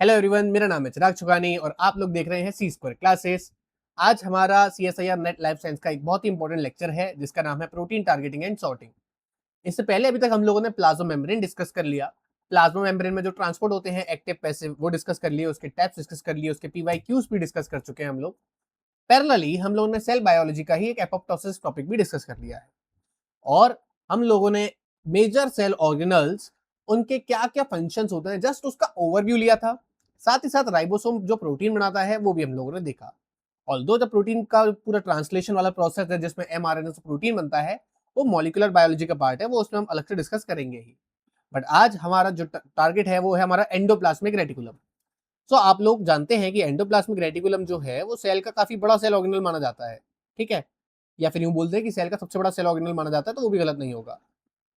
Hello everyone, मेरा नाम है चिराग छुगानी और आप लोग देख रहे हैं सी स्क्वायर क्लासेस। आज हमारा CSIR नेट लाइफ साइंस का एक बहुत ही इंपॉर्टेंट लेक्चर है जिसका नाम है प्रोटीन टारगेटिंग एंड सॉर्टिंग। इससे पहले अभी तक हम लोगों ने प्लाज्मा मेम्ब्रेन डिस्कस कर लिया। प्लाज्मा मेम्ब्रेन में जो ट्रांसपोर्ट होते हैं एक्टिव पैसिव वो डिस्कस कर लिए, उसके टाइप्स डिस्कस कर लिए, उसके PYQs भी डिस्कस कर चुके हैं हम लोग। पैरेलली हम लोगों ने सेल बायोलॉजी का ही एक एपोप्टोसिस टॉपिक भी डिस्कस कर लिया है और हम लोगों ने मेजर सेल ऑर्गेनल्स, उनके क्या क्या फंक्शंस होते हैं, जस्ट उसका ओवरव्यू लिया था। साथ ही साथ राइबोसोम जो प्रोटीन बनाता है वो भी हम लोगों ने देखा। ऑल्दो जब प्रोटीन का पूरा ट्रांसलेशन वाला प्रोसेस है जिसमें mRNA से प्रोटीन बनता है, वो मॉलिक्यूलर बायोलॉजी का पार्ट है, वो उसमें हम अलग से डिस्कस करेंगे ही। बट आज हमारा जो टारगेट है वो है हमारा एंडोप्लाज्मिक रेटिकुलम। सो आप लोग जानते हैं कि एंडोप्लाज्मिक रेटिकुलम जो है वो सेल का काफी बड़ा सेल ऑर्गेनल माना जाता है, ठीक है। या फिर यूं बोलते हैं कि सेल का सबसे बड़ा सेल ऑर्गेनल माना जाता है, तो वो भी गलत नहीं होगा।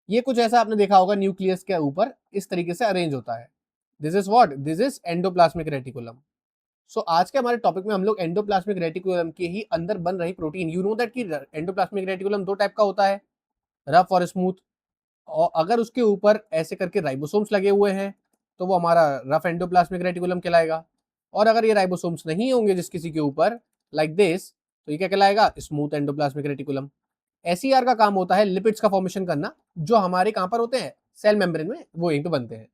ये कुछ ऐसा आपने देखा होगा, न्यूक्लियस के ऊपर इस तरीके से अरेंज होता है। This is what, this is endoplasmic reticulum. So आज के हमारे टॉपिक में हम लोग एंडोप्लाज्मिक रेटिकुलम के ही अंदर बन रही प्रोटीन, यू नो दैट कि एंडोप्लाज्मिक रेटिकुलम दो टाइप का होता है, रफ और स्मूथ। और अगर उसके ऊपर ऐसे करके राइबोसोम्स लगे हुए हैं तो वो हमारा रफ एंडोप्लाज्मिक रेटिकुलम कहलाएगा। और अगर ये राइबोसोम्स नहीं होंगे जिस किसी के ऊपर, लाइक दिस, तो ये क्या कहलाएगा, स्मूथ एंडोप्लाज्मिक रेटिकुलम। SER का काम होता है लिपिड्स का फॉर्मेशन करना, जो हमारे कहां पर होते हैं, सेल मेम्ब्रेन में, वो यहीं पे बनते हैं।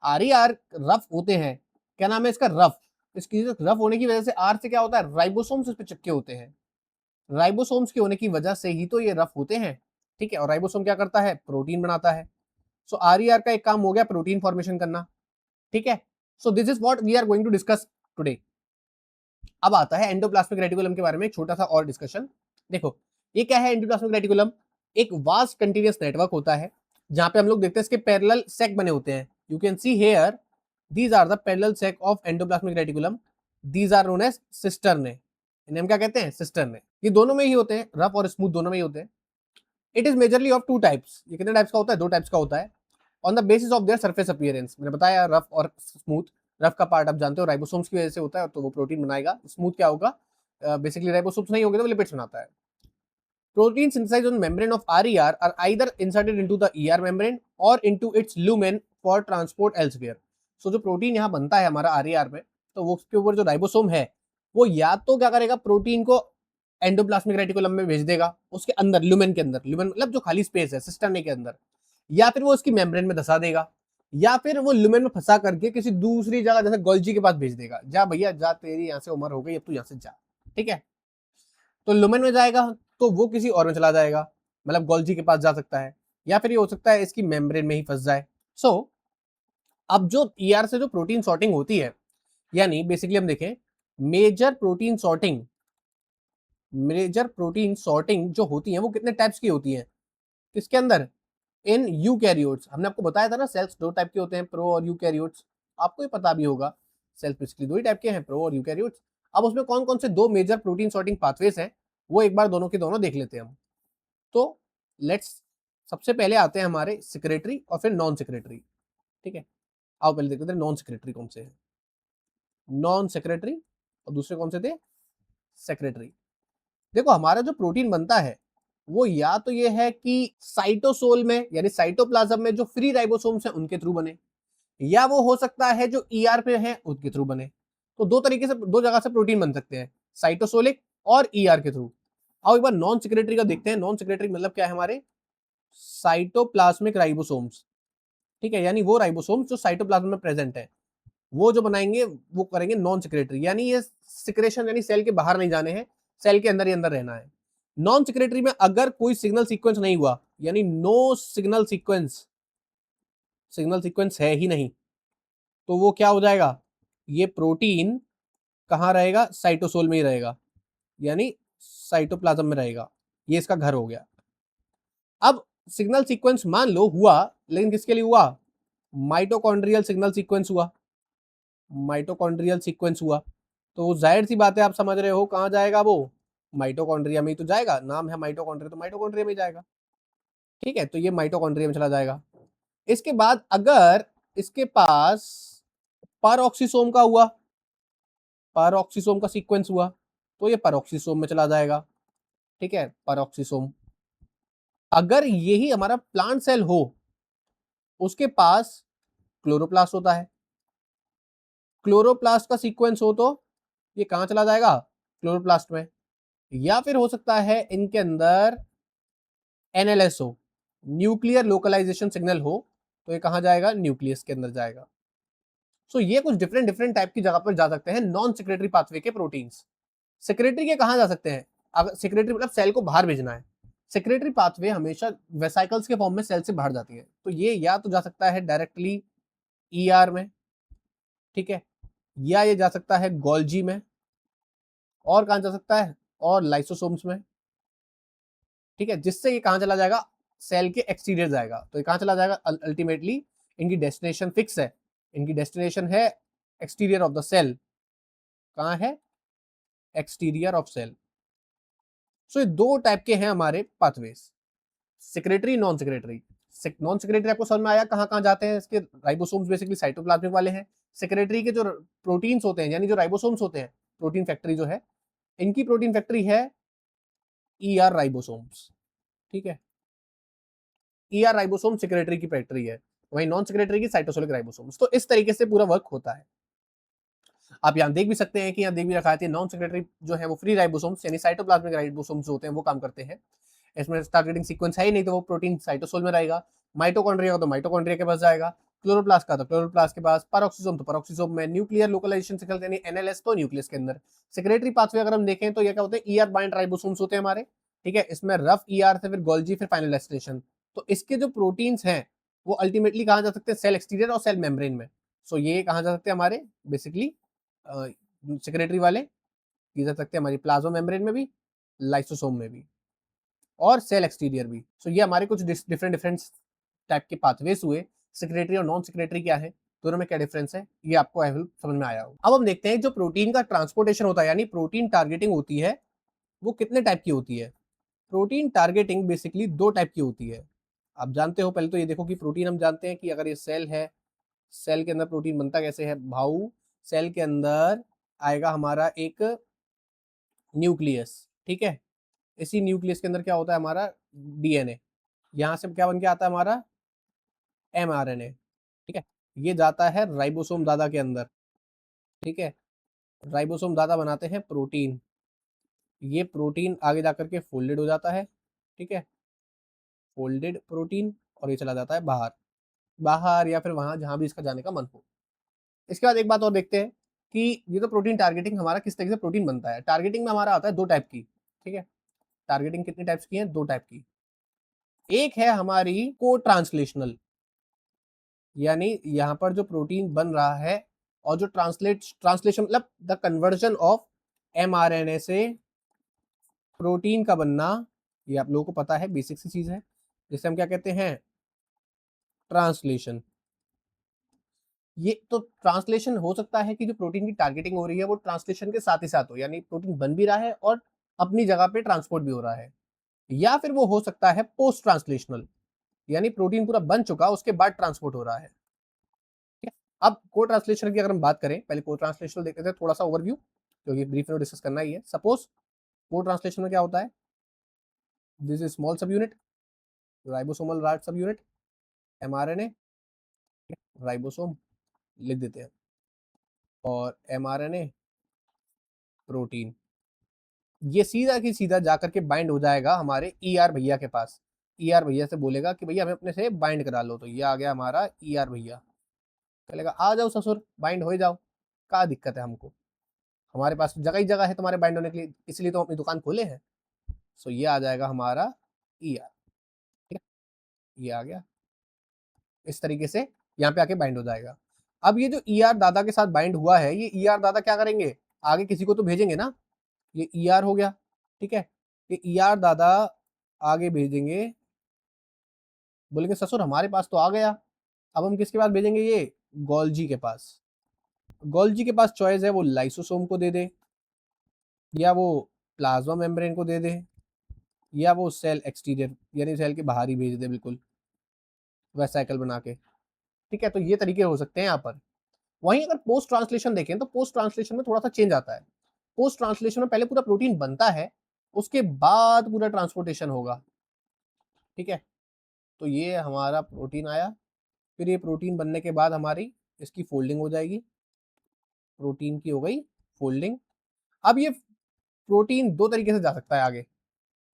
RER रफ होते हैं। क्या नाम है इसका, रफ। इसकी रफ होने की वजह से आर से क्या होता है, राइबोसोम्स इस पे चिपके होते हैं। राइबोसोम्स के होने की वजह से ही तो ये रफ होते हैं, ठीक है। और राइबोसोम क्या करता है, प्रोटीन बनाता है। सो RER का एक काम हो गया प्रोटीन फॉर्मेशन करना, ठीक है। So this is what we are going to discuss today. अब आता है एंडोप्लाज्मिक रेटिकुलम के बारे में एक छोटा सा और डिस्कशन। देखो, ये क्या है एंडोप्लाज्मिक रेटिकुलम, एक वास्ट कंटीन्यूअस नेटवर्क होता है जहां पे हम लोग देखते हैं इसके पैरेलल सेक बने होते हैं। You can see here, these are the parallel sac of endoplasmic reticulum. These are known as cisternae. इन्हें हम क्या कहते हैं, सिस्टर्ने। ये दोनों में ही होते हैं, रफ और स्मूथ दोनों में ही होते हैं। It is majorly of two types. ये कितने टाइप्स का होता है, दो टाइप्स का होता है। On the basis of their surface appearance, मैंने बताया रफ और स्मूथ। रफ का पार्ट आप जानते हो राइबोसोम्स की वजह से होता है, तो वो प्रोटीन बनाएगा। स्मूथ क्या होगा, बेसिकली राइबोसोम्स नहीं होंगे तो लिपिड्स बनाता है। Protein synthesized on membrane of RER are either inserted into the ER membrane or into its lumen for transport elsewhere. So जो प्रोटीन यहाँ बनता है हमारा RER में, तो वो उसके ऊपर जो राइबोसोम है वो या तो क्या करेगा, प्रोटीन को एंडोप्लाज्मिक रेटिकुलम में भेज देगा, उसके अंदर लुमेन के अंदर, लुमेन मतलब जो खाली स्पेस है सिस्टर्ने के अंदर, या फिर वो उसकी मेम्ब्रेन में धसा देगा, या फिर वो लुमेन में फंसा करके किसी दूसरी जगह जैसे गोल्जी के पास भेज देगा, जा भैया जा, तेरी यहाँ से उम्र हो गई, अब तू यहाँ से जा, ठीक है। तो लुमेन में जाएगा तो वो किसी और में चला जाएगा, मतलब गोल्जी के पास जा सकता है, या फिर ये हो सकता है इसकी मेम्ब्रेन में ही फंस जाए। सो अब जो ER से जो प्रोटीन सॉर्टिंग होती है, यानी बेसिकली हम देखें, major protein sorting, major protein sorting जो होती है वो कितने टाइप्स की होती है, किसके अंदर, इन यूकैरियोट्स। हमने आपको बताया था ना, सेल्स दो टाइप के होते हैं, प्रो और यूकैरियोट्स। आपको ये पता भी होगा, सेल्स बेसिकली दो ही टाइप के हैं, प्रो और यूकैरियोट्स। अब उसमें कौन कौन से दो मेजर प्रोटीन सॉर्टिंग पाथवेज हैं, वो एक बार दोनों के दोनों देख लेते हैं हम। तो लेट्स, सबसे पहले आते हैं हमारे सिक्रेटरी और फिर नॉन सिक्रेटरी, ठीक है। आओ पहले देखते हैं नॉन सिक्रेटरी कौन से हैं। नॉन सेक्रेटरी और दूसरे कौन से थे, सेक्रेटरी। देखो, हमारा जो प्रोटीन बनता है वो या तो ये है कि साइटोसोल में, यानी साइटोप्लाज्म में जो फ्री राइबोसोम्स हैं उनके थ्रू बने, या वो हो सकता है जो ER पे है उनके थ्रू बने। तो दो तरीके से, दो जगह से प्रोटीन बन सकते हैं, साइटोसोलिक और ER के थ्रू। आओ एक बार नॉन सिक्रेटरी का देखते हैं। नॉन सिक्रेटरी मतलब क्या है, हमारे साइटोप्लाज्मिक राइबोसोम्स, ठीक है, यानी वो राइबोसोम्स जो साइटोप्लाज्म में प्रेजेंट है, वो जो बनाएंगे वो करेंगे नॉन सिक्रेटरी, यानी ये सिक्रेशन यानी सेल के बाहर नहीं जाने हैं, सेल के अंदर ही अंदर रहना है। नॉन सिक्रेटरी में अगर कोई सिग्नल सीक्वेंस नहीं हुआ, यानी no signal sequence, signal sequence है ही नहीं, तो वो क्या हो जाएगा, ये प्रोटीन कहाँ रहेगा, साइटोसोल में ही रहेगा, यानी साइटोप्लाज्म में रहेगा। ये इसका घर हो गया। अब सिग्नल सीक्वेंस मान लो हुआ, लेकिन किसके लिए हुआ, माइटोकॉन्ड्रियल सिग्नल सीक्वेंस हुआ, माइटोकॉन्ड्रियल सीक्वेंस हुआ, तो जाहिर सी बात है, आप समझ रहे हो कहाँ जाएगा वो, माइटोकॉन्ड्रिया में ही तो जाएगा, नाम है माइटोकॉन्ड्रिया तो माइटोकॉन्ड्रिया में ही जाएगा, ठीक है। तो ये माइटोकॉन्ड्रिया में चला जाएगा। इसके बाद अगर इसके पास परऑक्सीसोम का हुआ, परऑक्सीसोम का सीक्वेंस हुआ, तो ये परऑक्सीसोम में चला जाएगा, ठीक है, परऑक्सीसोम। अगर यही हमारा प्लांट सेल हो, उसके पास क्लोरोप्लास्ट होता है, क्लोरोप्लास्ट का सीक्वेंस हो तो ये कहाँ चला जाएगा, क्लोरोप्लास्ट में। या फिर हो सकता है इनके अंदर एनएलएस हो, न्यूक्लियर लोकलाइजेशन सिग्नल हो, तो ये कहाँ जाएगा, न्यूक्लियस के अंदर जाएगा। सो ये कुछ डिफरेंट डिफरेंट टाइप की जगह पर जा सकते हैं नॉन सेक्रेटरी पाथवे के प्रोटीन्स। सेक्रेटरी के कहाँ जा सकते हैं, अगर सेक्रेटरी मतलब सेल को बाहर भेजना है, सेक्रेटरी पाथवे हमेशा वेसाइकल्स के फॉर्म में सेल से बाहर जाती है, तो ये या तो जा सकता है डायरेक्टली ईआर में, ठीक है, या ये जा सकता है गोल्जी में, और कहाँ जा सकता है, और लाइसोसोम्स में, ठीक है, जिससे ये कहाँ चला जाएगा, सेल के एक्सटीरियर जाएगा। तो ये कहाँ चला जाएगा, अल्टीमेटली इनकी डेस्टिनेशन फिक्स है, इनकी डेस्टिनेशन है एक्सटीरियर ऑफ द सेल। कहाँ है, एक्सटीरियर ऑफ सेल। सो ये दो टाइप के हैं हमारे pathways, secretary non secretary. Non secretary आपको समझ में आया कहाँ कहाँ जाते हैं, इसके राइबोसोम्स बेसिकली साइटोप्लाज्मिक वाले हैं। सेक्रेटरी के जो प्रोटीन्स होते हैं, यानी जो राइबोसोम्स होते हैं, प्रोटीन फैक्ट्री जो है, इनकी प्रोटीन फैक्ट्री है ईआर राइबोसोम्स, ठीक है, ईआर राइबोसोम सेक्रेटरी की फैक्ट्री है, वही नॉन सेक्रेटरी की साइटोसोलिक राइबोसोम्स। तो इस तरीके से पूरा वर्क होता है। आप यहाँ देख भी सकते हैं कि यहाँ देख भी रखा है, नॉन सेक्रेटरी जो है वो फ्री राइबोसोम्स यानी साइटोप्लाज्मिक राइबोसोम्स होते हैं, वो काम करते हैं। इसमें टारगेटिंग सीक्वेंस है ही नहीं, तो वो प्रोटीन साइटोसोल में रहेगा। माइटोकॉन्ड्रिया का तो माइटोकॉन्ड्रिया के पास जाएगा, क्लोरोप्लास्ट का तो क्लोरोप्लास्ट के पास, पैरोक्सिसोम तो पैरोक्सिसोम में, न्यूक्लियर लोकलाइजेशन सिग्नल यानी एनएलएस तो न्यूक्लियस के अंदर। सेक्रेटरी पाथवे अगर हम देखें तो ये क्या होते हैं, ईआर बाइंड राइबोसोम्स होते हैं हमारे, ठीक है, इसमें रफ ईआर से फिर गोल्जी फिर फाइनल डेस्टिनेशन। तो इसके जो प्रोटीन्स हैं वो अल्टीमेटली कहाँ जा सकते हैं, सेल एक्सटीरियर और सेल मेम्ब्रेन में। सो ये कहाँ जा सकते हैं हमारे, बेसिकली सेक्रेटरी वाले ये जा सकते हैं हमारी प्लाज्मा मेम्ब्रेन में भी, लाइसोसोम में भी, और सेल एक्सटीरियर भी। सो ये हमारे कुछ डिफरेंट डिफरेंट टाइप के पाथवेज हुए। सेक्रेटरी और नॉन सेक्रेटरी क्या है, दोनों में क्या डिफरेंस है, ये आपको आई होप समझ में आया हो। अब हम देखते हैं जो प्रोटीन का ट्रांसपोर्टेशन होता है, यानी प्रोटीन टारगेटिंग होती है, वो कितने टाइप की होती है। प्रोटीन टारगेटिंग बेसिकली दो टाइप की होती है। आप जानते हो, पहले तो ये देखो कि प्रोटीन हम जानते हैं कि अगर ये सेल है, सेल के अंदर प्रोटीन बनता कैसे है भाऊ, सेल के अंदर आएगा हमारा एक न्यूक्लियस, ठीक है, इसी न्यूक्लियस के अंदर क्या होता है हमारा डीएनए, यहाँ से क्या बन के आता है हमारा एमआरएनए, ठीक है, ये जाता है राइबोसोम दादा के अंदर, ठीक है, राइबोसोम दादा बनाते हैं प्रोटीन, ये प्रोटीन आगे जाकर के फोल्डेड हो जाता है, ठीक है, फोल्डेड प्रोटीन, और ये चला जाता है बाहर, बाहर या फिर वहां जहां भी इसका जाने का मन हो। इसके बाद एक बात और देखते हैं कि ये तो प्रोटीन टारगेटिंग हमारा किस तरीके से प्रोटीन बनता है। टारगेटिंग में हमारा आता है दो टाइप की, ठीक है, टारगेटिंग कितनी टाइप्स की है, दो टाइप की। एक है हमारी को ट्रांसलेशनल, यानी यहाँ पर जो प्रोटीन बन रहा है और जो ट्रांसलेशन मतलब द कन्वर्जन ऑफ एमआरएनए से प्रोटीन का बनना, ये आप लोगों को पता है, बेसिक सी चीज है, जिसे हम क्या कहते हैं, ट्रांसलेशन। ये तो ट्रांसलेशन हो सकता है कि जो प्रोटीन की टारगेटिंग हो रही है वो ट्रांसलेशन के साथ ही साथ हो, यानी प्रोटीन बन भी रहा है और अपनी जगह पे ट्रांसपोर्ट भी हो रहा है। या फिर वो हो सकता है पोस्ट ट्रांसलेशनल, यानी प्रोटीन पूरा बन चुका उसके बाद ट्रांसपोर्ट हो रहा है। ठीक है? अब को ट्रांसलेशन की अगर हम बात करें, पहले को ट्रांसलेशन देखते थे, थोड़ा सा ओवरव्यू, क्योंकि ब्रीफ में डिस्कस करना ही है। सपोज को ट्रांसलेशन में क्या होता है, दिस इज स्मॉल सब यूनिट, राइबोसोमल लार्ज सब यूनिट, एमआरएनए, राइबोसोम लिख देते हैं, और एमआरएनए प्रोटीन, ये सीधा की सीधा जाकर के बाइंड हो जाएगा हमारे ईआर भैया के पास। ईआर भैया से बोलेगा कि भैया हमें अपने से बाइंड करा लो, तो ये आ गया हमारा ईआर भैया, कहेगा आ जाओ ससुर बाइंड हो ही जाओ, क्या दिक्कत है हमको, हमारे पास जगह ही जगह है तुम्हारे बाइंड होने के लिए, इसलिए तो अपनी दुकान खोले हैं। सो ये आ जाएगा हमारा ईआर, ठीक है, ये आ गया, इस तरीके से यहाँ पे आके बाइंड हो जाएगा। अब ये जो ईआर दादा के साथ बाइंड हुआ है, ये ईआर दादा क्या करेंगे, आगे किसी को तो भेजेंगे ना, ये ईआर हो गया, ठीक है, ये ईआर दादा आगे भेजेंगे, बोलेंगे ससुर हमारे पास तो आ गया, अब हम किसके पास भेजेंगे, ये गोल्जी के पास। गोल्जी के पास चॉइस है, वो लाइसोसोम को दे दे, या वो प्लाज्मा मेम्ब्रेन को दे दे, या वो सेल एक्सटीरियर यानी सेल के बाहर ही भेज दे बिल्कुल वेसाइकल बना के, ठीक है। तो ये तरीके हो सकते हैं यहाँ पर। वहीं अगर पोस्ट ट्रांसलेशन देखें तो पोस्ट ट्रांसलेशन में थोड़ा सा चेंज आता है। पोस्ट ट्रांसलेशन में पहले पूरा प्रोटीन बनता है, उसके बाद पूरा ट्रांसपोर्टेशन होगा, ठीक है। तो ये हमारा प्रोटीन आया, फिर ये प्रोटीन बनने के बाद हमारी इसकी फोल्डिंग हो जाएगी, प्रोटीन की हो गई फोल्डिंग। अब ये प्रोटीन दो तरीके से जा सकता है आगे,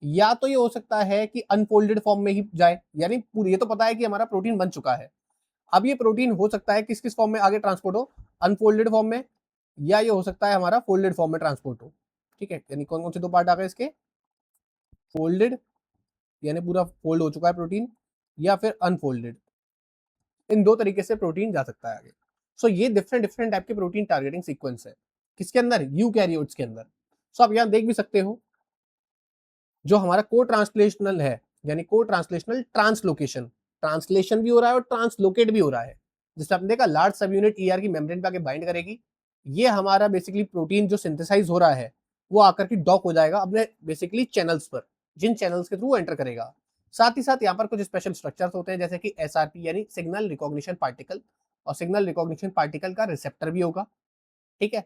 या तो ये हो सकता है कि अनफोल्डेड फॉर्म में ही जाए, यानी पूरी, ये तो पता है कि हमारा प्रोटीन बन चुका है, अब ये प्रोटीन हो सकता है किस किस फॉर्म में आगे ट्रांसपोर्ट हो, अनफोल्डेड फॉर्म में, या ये हो सकता है हमारा फोल्डेड फॉर्म में ट्रांसपोर्ट हो। ठीक है, यानी कौन कौन से दो पार्ट आ गए इसके, फोल्डेड यानी पूरा फोल्ड हो चुका है प्रोटीन, या फिर अनफोल्डेड। इन दो तरीके से प्रोटीन जा सकता है आगे। सो ये डिफरेंट डिफरेंट टाइप के प्रोटीन टारगेटिंग सीक्वेंस है किसके अंदर, यूकैरियोट्स के अंदर। सो आप यहाँ देख भी सकते हो जो हमारा को ट्रांसलेशनल है, यानी को ट्रांसलेशनल ट्रांसलोकेशन, ट्रांसलेशन भी हो रहा है और ट्रांसलोकेट भी हो रहा है। जिससे आपने देखा लार्ज सब यूनिट ईआर की मेम्ब्रेन पे आके बाइंड करेगी, ये हमारा बेसिकली प्रोटीन जो सिंथेसाइज हो रहा है वो आकर के डॉक हो जाएगा अपने बेसिकली चैनल्स पर, जिन चैनल्स के थ्रू एंटर करेगा। साथ ही साथ यहाँ पर कुछ स्पेशल स्ट्रक्चर्स होते हैं जैसे कि एसआरपी यानी सिग्नल रिकॉग्निशन पार्टिकल, और सिग्नल रिकॉग्निशन पार्टिकल का रिसेप्टर भी होगा। ठीक है,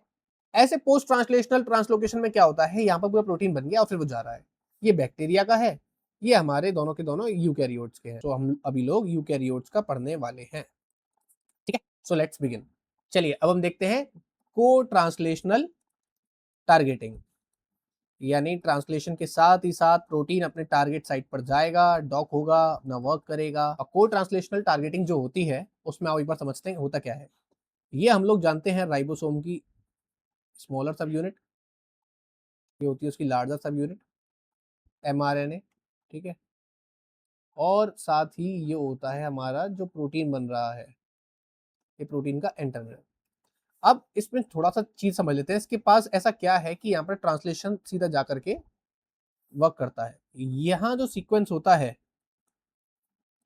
ऐसे पोस्ट ट्रांसलेशनल ट्रांसलोकेशन में क्या होता है, यहाँ पर पूरा प्रोटीन बन गया और फिर वो जा रहा है। ये बैक्टीरिया का है, ये हमारे दोनों के दोनों यूकैरियोट्स के हैं। तो हम अभी लोग यूकैरियोट्स का पढ़ने वाले हैं। ठीक है, सो लेट्स बिगिन। चलिए अब हम देखते हैं को ट्रांसलेशनल टारगेटिंग, यानी ट्रांसलेशन के साथ ही साथ प्रोटीन अपने टारगेट साइट पर जाएगा, डॉक होगा, अपना वर्क करेगा। और को ट्रांसलेशनल टारगेटिंग जो होती है उसमें आप एक बार समझते हैं होता क्या है। ये हम लोग जानते हैं राइबोसोम की स्मॉलर सब यूनिट, ये होती है उसकी लार्जर सब यूनिट एमआरएनए। ठीक है, और साथ ही ये होता है हमारा जो प्रोटीन बन रहा है, ये प्रोटीन का इंटरनल। अब इसमें थोड़ा सा चीज समझ लेते हैं, इसके पास ऐसा क्या है कि यहाँ पर ट्रांसलेशन सीधा जा करके वर्क करता है। यहाँ जो सीक्वेंस होता है,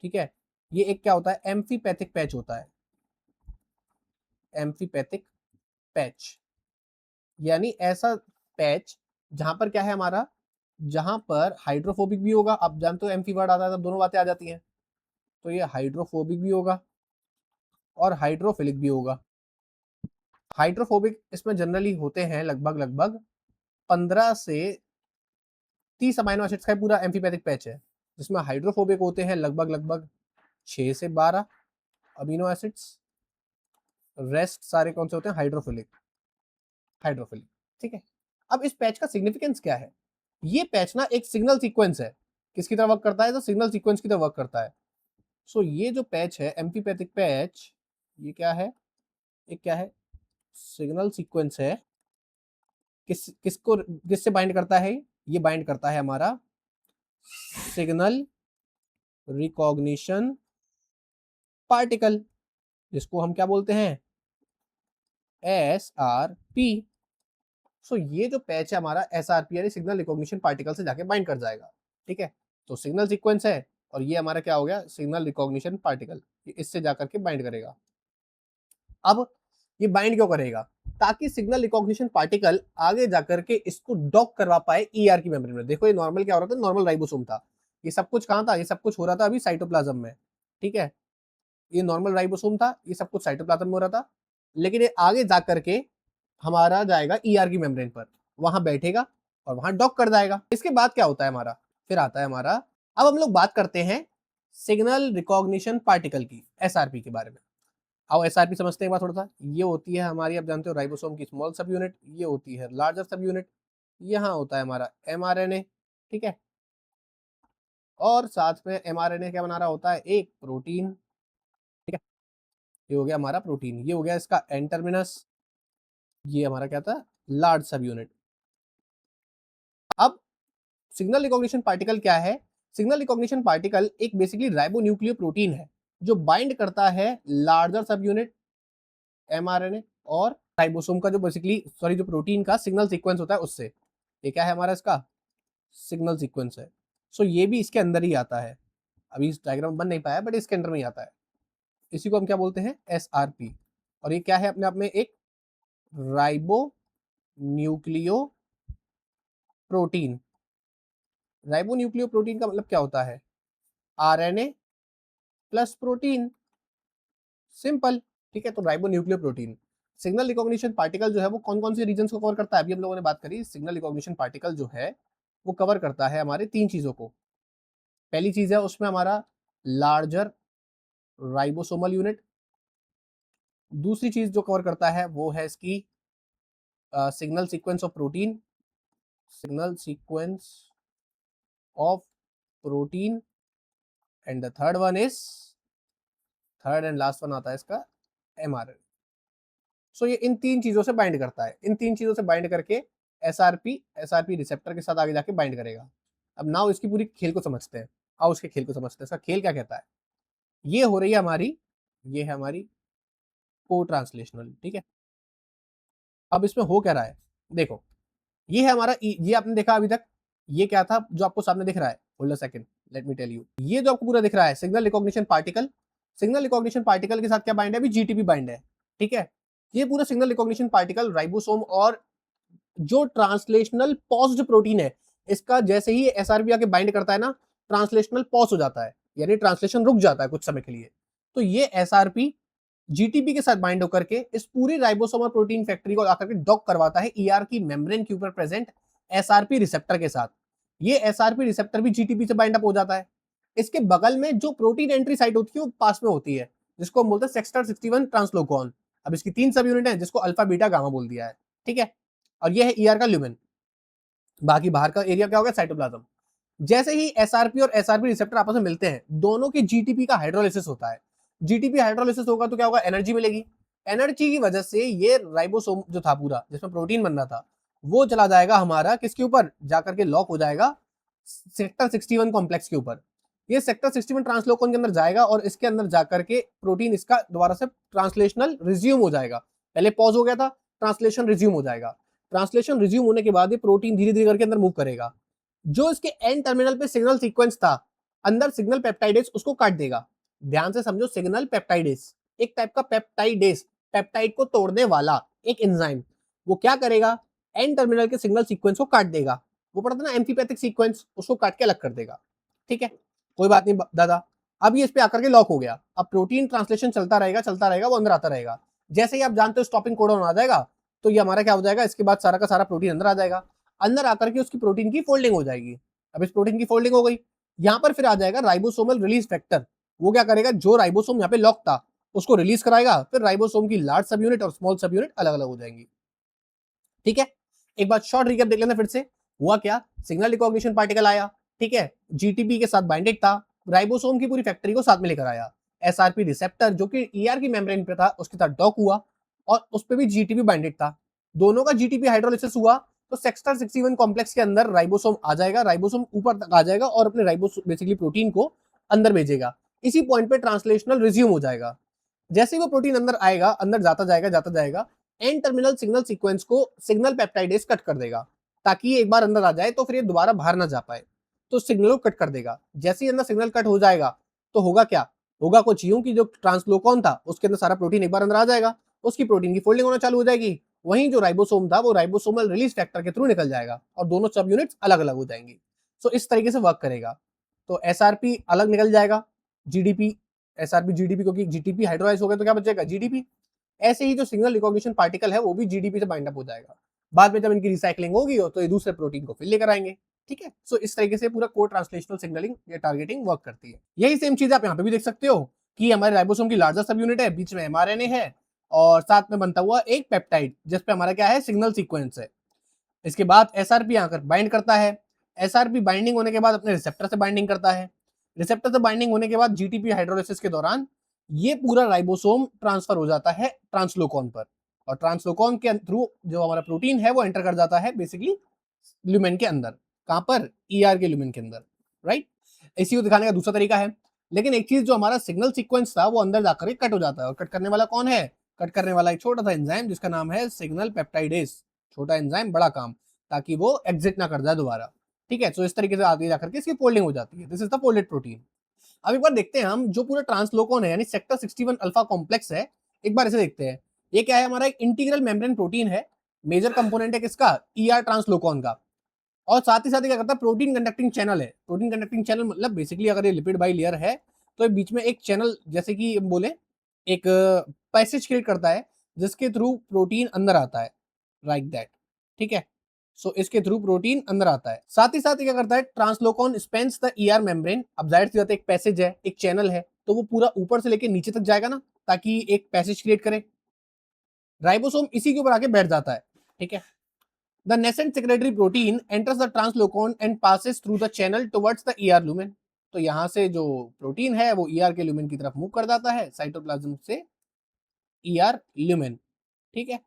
ठीक है, ये एक क्या होता है, एम्फीपैथिक पैच होता है। एम्फीपैथिक पैच यानी ऐसा पैच जहां पर क्या है हमारा, जहां पर हाइड्रोफोबिक भी होगा। आप जानते हो एम्फी वर्ड आता है तब दोनों बातें आ जाती हैं, तो ये हाइड्रोफोबिक भी होगा और हाइड्रोफिलिक भी होगा। हाइड्रोफोबिक इसमें जनरली होते हैं लगभग लगभग 15 से 30 अमाइनो एसिड्स का पूरा एम्फीपैथिक पैच है, जिसमें हाइड्रोफोबिक होते हैं लगभग लगभग 6 से 12 अमीनो एसिड्स। रेस्ट सारे कौन से होते हैं, हाइड्रोफिलिक। हाइड्रोफिलिक, ठीक है। अब इस पैच का सिग्निफिकेंस क्या है, ये पैच ना एक सिग्नल सीक्वेंस है। किसकी तरह वर्क करता है, तो सिग्नल सीक्वेंस की तरह वर्क करता है। सो ये जो पैच है एम्फीपैथिक पैच, ये क्या है, एक क्या है, सिग्नल सीक्वेंस है। किसको किससे बाइंड करता है, ये बाइंड करता है हमारा सिग्नल रिकॉग्निशन पार्टिकल, जिसको हम क्या बोलते हैं, SRP। सो ये जो पैच है हमारा SRP यानी सिग्नल रिकॉग्निशन पार्टिकल से जाके बाइंड कर जाएगा। ठीक है, तो सिग्नल सीक्वेंस है और ये हमारा क्या हो गया, सिग्नल रिकॉग्निशन पार्टिकल, इससे जाकर के बाइंड करेगा। अब ये बाइंड क्यों करेगा, ताकि सिग्नल रिकॉग्निशन पार्टिकल आगे जाकर के इसको डॉक करवा पाए ईआर की मेमोरी में। देखो ये नॉर्मल क्या हो रहा था, नॉर्मल राइबोसोम था, ये सब कुछ कहाँ था, ये सब कुछ हो रहा था अभी साइटोप्लाज्म में। ठीक है, ये नॉर्मल राइबोसोम था, ये सब कुछ साइटोप्लाज्म में हो रहा था, लेकिन ये आगे जा करके हमारा जाएगा ईआर की मेम्ब्रेन पर, वहां बैठेगा और वहां डॉक कर जाएगा। इसके बाद क्या होता है हमारा, फिर आता है हमारा, अब हम लोग बात करते हैं सिग्नल रिकॉग्निशन पार्टिकल की, एसआरपी के बारे में। आओ एसआरपी समझते हैं एक बार थोड़ा सा। ये होती है हमारी, आप जानते हो राइबोसोम की स्मॉल सब यूनिट, ये होती है लार्जर सब यूनिट, यहाँ होता है हमारा एमआरएनए। ठीक है, और साथ में एमआरएनए क्या बना रहा होता है, एक प्रोटीन। ठीक है, ये हो गया हमारा प्रोटीन, ये हो गया इसका एन टर्मिनस, ये हमारा क्या था, लार्ज सब यूनिट। अब सिग्नल रिकॉग्निशन पार्टिकल क्या है, सिग्नल रिकॉग्निशन पार्टिकल एक बेसिकली राइबोन्यूक्लियो प्रोटीन है जो बाइंड करता है लार्जर सब यूनिट एमआरएनए और राइबोसोम का जो बेसिकली सॉरी जो प्रोटीन का सिग्नल सीक्वेंस होता है उससे। ये क्या है हमारा, इसका सिग्नल सीक्वेंस है। सो ये भी इसके अंदर ही आता है, अभी इस डायग्राम बन नहीं पाया बट इसके अंदर में ही आता है। इसी को हम क्या बोलते हैं, एसआरपी। और ये क्या है अपने आप में, एक ribo nucleo protein. Ribo nucleo protein का मतलब क्या होता है, आरएनए प्लस प्रोटीन, सिंपल। ठीक है, तो ribo nucleo protein. Signal recognition particle जो है वो कौन कौन सी रीजन को कवर करता है, अभी हम लोगों ने बात करी। सिग्नल रिकॉग्निशन पार्टिकल जो है वो कवर करता है हमारे तीन चीजों को। पहली चीज है उसमें हमारा लार्जर राइबोसोमल यूनिट, दूसरी चीज जो कवर करता है वो है इसकी signal sequence of protein, signal sequence of protein, and the third one is, third and last one आता है इसका एमआरएनए। सो ये इन तीन चीजों से बाइंड करता है, इन तीन चीजों से बाइंड करके एसआरपी रिसेप्टर के साथ आगे जाके बाइंड करेगा। अब नाउ इसकी पूरी खेल को समझते हैं, आओ उसके खेल को समझते हैं, इसका खेल क्या कहता है। ये हो रही है हमारी, ये है हमारी को ट्रांसलेशनल, ठीक है। अब इसमें हो क्या रहा है, देखो ये है हमारा ये आपने देखा अभी तक, ये क्या था जो आपको सामने दिख रहा है, hold a second let me tell you, ये जो आपको पूरा दिख रहा है signal recognition particle, signal recognition particle के साथ क्या बाइंड है, अभी जीटीपी बाइंड है, ठीक है। ये पूरा सिग्नल रिकॉग्निशन पार्टिकल राइबोसोम और जो ट्रांसलेशनल पॉज्ड प्रोटीन है, इसका जैसे ही एसआरपी आके बाइंड करता है ना, ट्रांसलेशनल पॉज हो जाता है, यानी ट्रांसलेशन रुक जाता है कुछ समय के लिए। तो ये एसआरपी जीटीपी के साथ बाइंड होकर के इस पूरी राइबोसोमल प्रोटीन फैक्ट्री को आकर के डॉक करवाता है ईआर की मेम्ब्रेन के ऊपर प्रेजेंट एसआरपी रिसेप्टर के साथ। ये एसआरपी रिसेप्टर भी जीटीपी से बाइंड अप हो जाता है। इसके बगल में जो प्रोटीन एंट्री साइट होती है वो पास में होती है, जिसको हम बोलते हैं सेक्टर 61 ट्रांसलोकॉन। अब इसकी 3 सब यूनिट है, जिसको अल्फा बीटा गामा बोल दिया है, ठीक है। और ये है ईआर का ल्यूमेन, बाकी बाहर का एरिया क्या होगा, साइटोप्लाज्म। जैसे ही एसआरपी और एसआरपी रिसेप्टर आपस में मिलते हैं, दोनों के जीटीपी का हाइड्रोलिसिस होता है। जीटीपी हाइड्रोलिसिस होगा तो क्या होगा, एनर्जी मिलेगी। एनर्जी की वजह से ये राइबोसोम जो था पूरा, जिसमें प्रोटीन बन रहा था, वो चला जाएगा हमारा किसके ऊपर, जाकर के लॉक हो जाएगा सेक्टर 61 कॉम्प्लेक्स के ऊपर। ये सेक्टर 61 ट्रांसलोकन के अंदर जाएगा और इसके अंदर जाकर के प्रोटीन इसका दोबारा से ट्रांसलेशनल रिज्यूम हो जाएगा। पहले पॉज हो गया था, ट्रांसलेशन रिज्यूम हो जाएगा। ट्रांसलेशन रिज्यूम होने के बाद ये प्रोटीन धीरे धीरे करके अंदर मूव करेगा। जो इसके एंड टर्मिनल पे सिग्नल सीक्वेंस था, अंदर सिग्नल पेप्टाइडेस उसको काट देगा। ध्यान से समझो, सिग्नल पेप्टाइडेस एक टाइप का पेप्टाइडेस, पेप्टाइड को तोड़ने वाला एक एंजाइम। वो क्या करेगा, एंड टर्मिनल के सिग्नल सीक्वेंस को काट देगा। वो पढ़ा था ना एम्फीपैथिक सीक्वेंस, उसको काट के अलग कर देगा, ठीक है। कोई बात नहीं दादा, अब ये इस पे आकर के लॉक हो गया। अब प्रोटीन ट्रांसलेशन चलता रहेगा, वो अंदर आता रहेगा। जैसे ही आप जानते हो स्टॉपिंग कोडॉन आ जाएगा, तो ये हमारा क्या हो जाएगा, इसके बाद सारा का सारा प्रोटीन अंदर आ जाएगा। अंदर आकर के उसकी प्रोटीन की फोल्डिंग हो जाएगी। अब इस प्रोटीन की फोल्डिंग हो गई, यहाँ पर फिर आ जाएगा राइबोसोमल रिलीज फैक्टर। वो क्या करेगा, जो राइबोसोम यहाँ पे लॉक था उसको रिलीज कराएगा, फिर राइबोसोम की लार्ज सब यूनिट और स्मॉल सब यूनिट अलग अलग हो जाएंगी, ठीक है। एक बार शॉर्ट रिकैप देख लेना फिर से, हुआ क्या, सिग्नल रिकॉग्निशन पार्टिकल आया, ठीक है, जीटीपी के साथ बाइंडेड था, राइबोसोम की पूरी फैक्ट्री को साथ में लेकर आया। एसआरपी रिसेप्टर जो कि ईआर की मेम्ब्रेन पे था उसके साथ डॉक हुआ और उस पर भी जीटीपी बाइंडेड था। दोनों का जीटीपी हाइड्रोलिसिस हुआ तो सेक्टर 61 कॉम्प्लेक्स के अंदर राइबोसोम आ जाएगा, राइबोसोम ऊपर तक आ जाएगा और अपने राइबोसोम बेसिकली प्रोटीन को अंदर भेजेगा। इसी पॉइंट पे ट्रांसलेशनल रिज्यूम हो जाएगा। जैसे ही वो प्रोटीन अंदर आएगा, अंदर जाता जाएगा, एंड टर्मिनल सिग्नल सीक्वेंस को सिग्नल पेप्टाइडेस कट कर देगा, ताकि ये एक बार अंदर आ जाए तो फिर ये दोबारा बाहर ना जा पाए। तो सिग्नल को कट कर देगा। जैसे ही अंदर सिग्नल कट हो जाएगा तो होगा क्या, होगा कुछ यूं कि जो ट्रांसलोकॉन था उसके अंदर सारा प्रोटीन एक बार अंदर आ जाएगा, उसकी प्रोटीन की फोल्डिंग होना चालू हो जाएगी। वहीं जो राइबोसोम था वो राइबोसोमल रिलीज फैक्टर के थ्रू निकल जाएगा और दोनों सब यूनिट्स अलग अलग हो जाएंगी। सो इस तरीके से वर्क करेगा। तो एसआरपी अलग निकल जाएगा, जीडीपी, एसआरपी जीडीपी, क्योंकि जीटीपी हाइड्रोलाइज हो गया तो क्या बचेगा, जीडीपी। ऐसे ही जो सिग्नल रिकॉग्निशन पार्टिकल है वो भी जीडीपी से बाइंड अप हो जाएगा। बाद में जब इनकी रिसाइकलिंग होगी तो ये दूसरे प्रोटीन को फिर लेकर आएंगे, ठीक है। सो इस तरीके से पूरा को ट्रांसलेशनल सिग्नलिंग या टारगेटिंग वर्क करती है। यही सेम चीज आप यहाँ पे भी देख सकते हो कि हमारे राइबोसोम की लार्जर सब यूनिट है, बीच में एमआरएनए है और साथ में बनता हुआ एक पेप्टाइड जिसपे हमारा क्या है, सिग्नल सीक्वेंस है। इसके बाद एसआरपी आकर बाइंड करता है। एसआरपी बाइंडिंग होने के बाद अपने रिसेप्टर से बाइंडिंग करता है। रिसेप्टर से बाइंडिंग होने के बाद जीटीपी हाइड्रोलिसिस के दौरान ये पूरा राइबोसोम ट्रांसफर हो जाता है ट्रांसलोकॉन पर, और ट्रांसलोकॉन के थ्रू जो हमारा प्रोटीन है वो एंटर कर जाता है बेसिकली ल्यूमेन के अंदर। कहां पर, ईआर के ल्यूमेन के अंदर, राइट। इसी को दिखाने का दूसरा तरीका है। लेकिन एक चीज, जो हमारा सिग्नल सीक्वेंस था वो अंदर जाकर के कट हो जाता है, और कट करने वाला कौन है, कट करने वाला एक छोटा सा एंजाइम जिसका नाम है सिग्नल पेप्टाइडेस। छोटा एंजाइम बड़ा काम, ताकि वो एग्जिट ना कर जाए दोबारा, ठीक है। तो इस तरीके से आगे जाकर के इसकी फोल्डिंग हो जाती है। This is the folded protein. अब एक बार देखते हैं हम, जो पूरा ट्रांसलोकॉन है यानी सेक्टर 61 अल्फा कॉम्प्लेक्स है, एक बार इसे देखते हैं। ये क्या है, हमारा एक इंटीग्रल मेम्ब्रेन प्रोटीन है। मेजर कंपोनेंट है किसका, ईआर ट्रांसलोकॉन का। और साथ ही साथ क्या करता है, प्रोटीन कंडक्टिंग चैनल है। प्रोटीन कंडक्टिंग चैनल मतलब बेसिकली अगर ये लिपिड बाई लेयर है तो बीच में एक चैनल, जैसे कि बोले एक पैसेज क्रिएट करता है जिसके थ्रू प्रोटीन अंदर आता है, लाइक दैट, ठीक है। सो इसके थ्रू प्रोटीन अंदर आता है। साथ ही साथ क्या करता है, ट्रांसलोकॉन स्पेंस द ईआर मेम्ब्रेन। अब जाहिर सी बात है, एक पैसेज है, एक चैनल है, तो वो पूरा ऊपर से लेके नीचे तक जाएगा ना, ताकि एक पैसेज क्रिएट करे। राइबोसोम इसी के ऊपर आके बैठ जाता है, ठीक है। The nascent secretory protein enters the translocon and passes through the channel towards the ER lumen. तो यहाँ से जो प्रोटीन है वो ईआर के लुमेन की तरफ मूव कर जाता है साइटोप्लाज्म से ईआर लुमेन, ठीक है।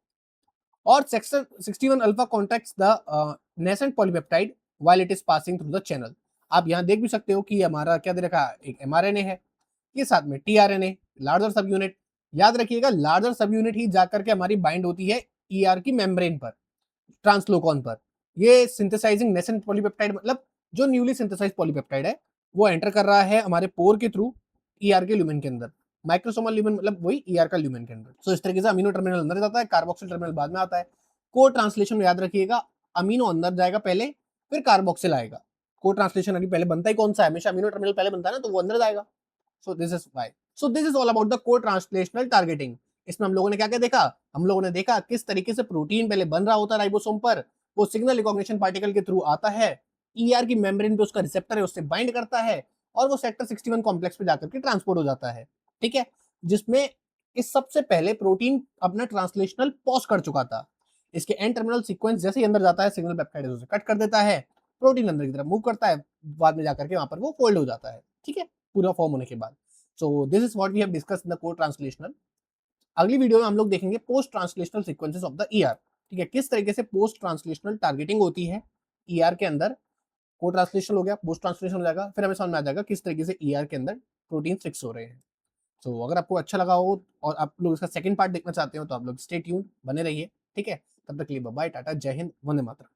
और section 61 alpha contacts the nascent polypeptide while it is passing through the channel. आप यहाँ देख भी सकते हो कि हमारा क्या दे रखा है, एक एमआरएनए है, के साथ में टीआरएनए लार्जर सब यूनिट। याद रखिएगा लार्जर सब यूनिट ही जाकर के हमारी बाइंड होती है ईआर की मेम्ब्रेन पर, ट्रांसलोकॉन पर। ये सिंथेसाइजिंग नेसेंट पॉलीपेप्टाइड मतलब जो न्यूली सिंथेसाइज पॉलीपेप्टाइड है वो एंटर कर रहा है हमारे पोर के थ्रू ईआर के ल्यूमेन के अंदर। माइक्रोसोमल ल्यूमेन मतलब वही ईआर का ल्यूमेन के अंदर। सो इस तरीके से अमीनो टर्मिनल अंदर जाता है, कार्बोक्सिल टर्मिनल बाद में आता है। कोड ट्रांसलेशन में याद रखिएगा अमीनो अंदर जाएगा पहले, फिर कार्बोक्सिल आएगा। कोड ट्रांसलेशन अभी पहले बनता ही कौन सा है, हमेशा अमीनो टर्मिनल पहले बनता है ना, तो वो अंदर जाएगा। सो this is why. So this is all about the code translational targeting. इसमें हम लोगों ने क्या क्या देखा, हम लोगों ने देखा किस तरीके से प्रोटीन पहले बन रहा होता है राइबोसोम पर, वो सिग्नल रिकॉग्निशन पार्टिकल के थ्रू आता है, ईआर की मेम्ब्रेन पे उसका रिसेप्टर है उससे बाइंड करता है, और वो सेक्टर 61 कॉम्प्लेक्स पे जाकर के ट्रांसपोर्ट हो जाता है, ठीक है। जिसमें इस सबसे पहले प्रोटीन अपना ट्रांसलेशनल पॉज कर चुका था। इसके एंड टर्मिनल सीक्वेंस जैसे ही अंदर जाता है सिग्नल पेप्टाइड उसे कट कर देता है, प्रोटीन अंदर की तरफ मूव करता है, बाद में जाकर के वहां पर वो फोल्ड हो जाता है, ठीक है, पूरा फॉर्म होने के बाद। So this is what we have discussed in the code translational. अगली वीडियो में हम लोग देखेंगे post translational sequences of the ER, ठीक है, किस तरीके से पोस्ट ट्रांसलेशनल टारगेटिंग होती है ईआर के अंदर। कोड ट्रांसलेशन हो गया, पोस्ट ट्रांसलेशन हो जाएगा, फिर हमें समझ में आ जाएगा किस तरीके से ईआर के अंदर प्रोटीन फिक्स हो रहे हैं। तो अगर आपको अच्छा लगा हो और आप लोग इसका सेकंड पार्ट देखना चाहते हो तो आप लोग स्टे ट्यून्ड बने रहिए, ठीक है। तब तक के लिए बाय बाय, टाटा, जय हिंद, वंदे मातरम।